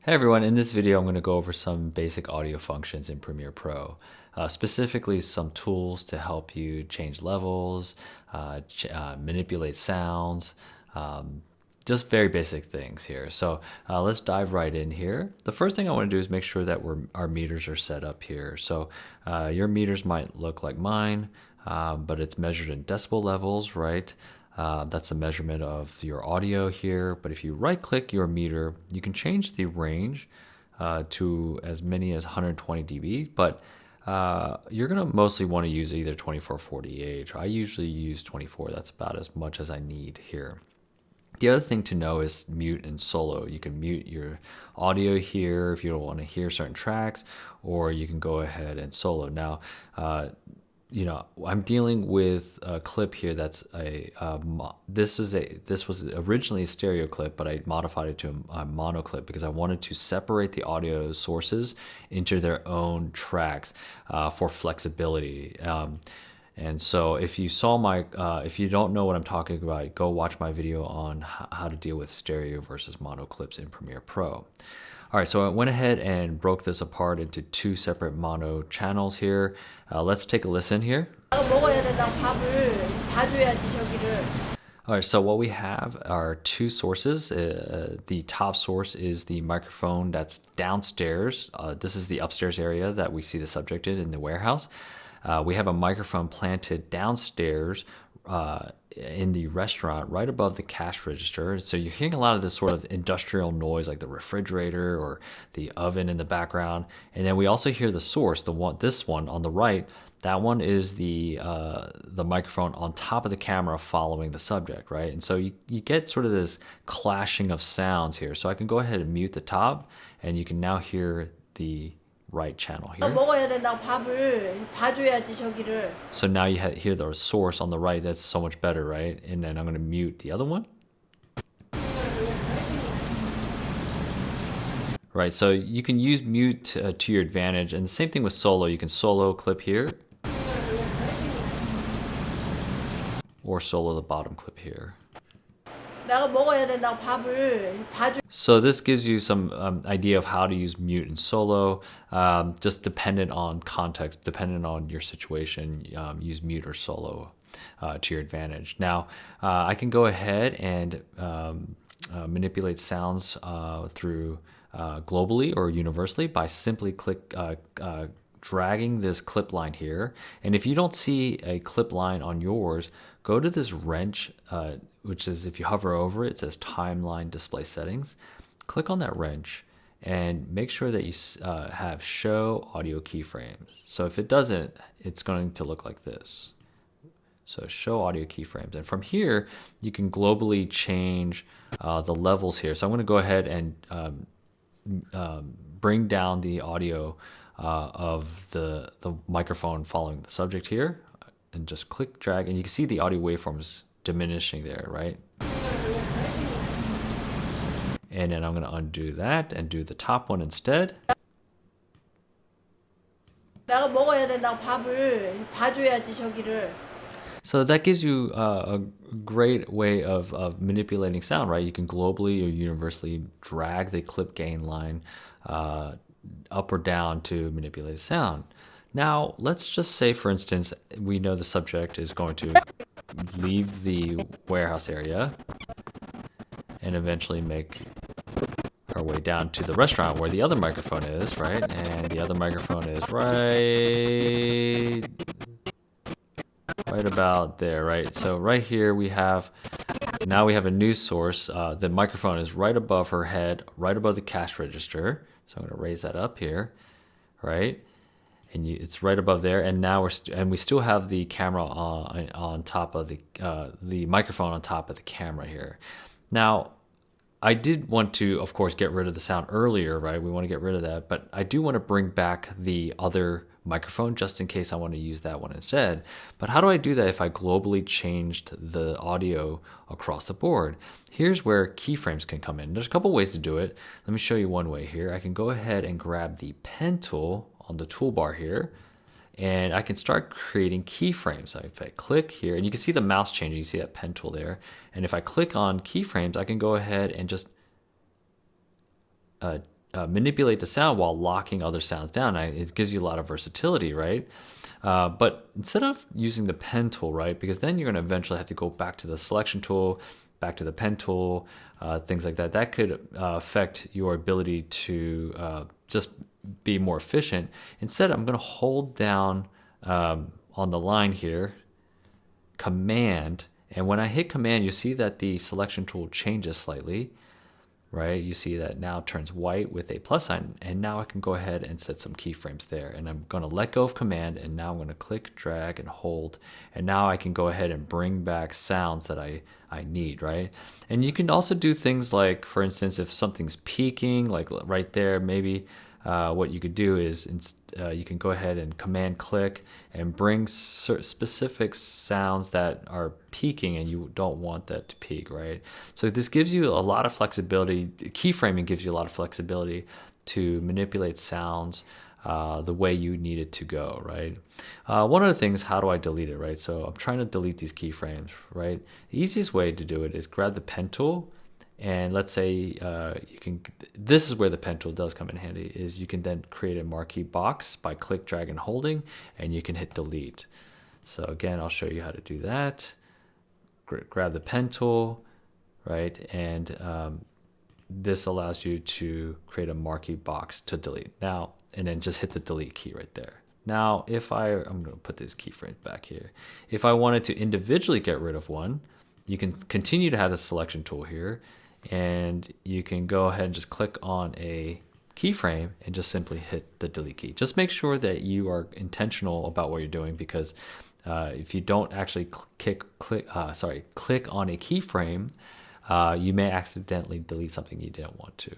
Hey everyone, in this video I'm going to go over some basic audio functions in Premiere Pro, specifically some tools to help you change levels, manipulate sounds, just very basic things here. So let's dive right in here. The first thing I want to do is make sure that our meters are set up here. So your meters might look like mine, but it's measured in decibel levels, right? That's a measurement of your audio here. But if you right click your meter, you can change the range to as many as 120 dB. But you're going to mostly want to use either 24 or 48. I usually use 24. That's about as much as I need here. The other thing to know is mute and solo. You can mute your audio here if you don't want to hear certain tracks, or you can go ahead and solo. Now, I'm dealing with a clip here that's this was originally a stereo clip, but I modified it to a mono clip because I wanted to separate the audio sources into their own tracks for flexibility. And so if you saw if you don't know what I'm talking about, go watch my video on how to deal with stereo versus mono clips in Premiere Pro. All right, so I went ahead and broke this apart into two separate mono channels here. Let's take a listen here. All right, so what we have are two sources. The top source is the microphone that's downstairs. This is the upstairs area that we see the subject in the warehouse. We have a microphone planted downstairs in the restaurant right above the cash register. So you're hearing a lot of this sort of industrial noise like the refrigerator or the oven in the background. And then we also hear the source, this one on the right. That one is the microphone on top of the camera following the subject, right? And so you get sort of this clashing of sounds here. So I can go ahead and mute the top, and you can now hear the right channel here. So now you hear the source on the right. That's so much better, right? And then I'm going to mute the other one. Right, so you can use mute to your advantage, and the same thing with solo. You can solo clip here, or solo the bottom clip here. So this gives you some idea of how to use mute and solo, just dependent on context, dependent on your situation. Use mute or solo to your advantage. Now, I can go ahead and manipulate sounds through globally or universally by simply dragging this clip line here. And if you don't see a clip line on yours, go to this wrench, which is, if you hover over it, it says timeline display settings. Click on that wrench and make sure that you have show audio keyframes. So if it doesn't, it's going to look like this. So show audio keyframes. And from here, you can globally change the levels here. So I'm going to go ahead and bring down the audio of the microphone following the subject here, and just click drag, and you can see the audio waveforms diminishing there, right? And then I'm going to undo that and do the top one instead. So that gives you a great way of manipulating sound, right? You can globally or universally drag the clip gain line up or down to manipulate sound. Now, let's just say, for instance, we know the subject is going to leave the warehouse area and eventually make our way down to the restaurant where the other microphone is, right? And the other microphone is right about there, right? So right here now we have a new source. The microphone is right above her head, right above the cash register. So I'm going to raise that up here, right? And it's right above there. And now we still have the camera on top of the microphone on top of the camera here. Now, I did want to, of course, get rid of the sound earlier, right? We want to get rid of that, but I do want to bring back the other microphone just in case I want to use that one instead. But how do I do that if I globally changed the audio across the board? Here's where keyframes can come in. There's a couple ways to do it. Let me show you one way here. I can go ahead and grab the pen tool on the toolbar here, and I can start creating keyframes. So if I click here, and you can see the mouse changing, you see that pen tool there. And if I click on keyframes, I can go ahead and just manipulate the sound while locking other sounds down. It gives you a lot of versatility, right? But instead of using the pen tool, right, because then you're going to eventually have to go back to the selection tool, back to the pen tool, things like that. That could affect your ability to just be more efficient. Instead, I'm going to hold down on the line here, Command, and when I hit Command, you see that the selection tool changes slightly, right? You see that now turns white with a plus sign, and now I can go ahead and set some keyframes there. And I'm going to let go of Command, and now I'm going to click, drag, and hold. And now I can go ahead and bring back sounds that I need, right? And you can also do things like, for instance, if something's peaking, like right there, maybe what you could do is you can go ahead and Command click and bring specific sounds that are peaking and you don't want that to peak, right? So this gives you a lot of flexibility. Keyframing gives you a lot of flexibility to manipulate sounds the way you need it to go, right? One of the things, how do I delete it, right? So I'm trying to delete these keyframes, right? The easiest way to do it is grab the pen tool, and let's say you can, this is where the pen tool does come in handy, is you can then create a marquee box by click, drag, and holding, and you can hit delete. So again, I'll show you how to do that. Grab the pen tool, right? And this allows you to create a marquee box to delete. Now, and then just hit the delete key right there. Now, I'm going to put this keyframe back here. If I wanted to individually get rid of one, you can continue to have the selection tool here, and you can go ahead and just click on a keyframe and just simply hit the delete key. Just make sure that you are intentional about what you're doing, because if you don't actually click on a keyframe, you may accidentally delete something you didn't want to.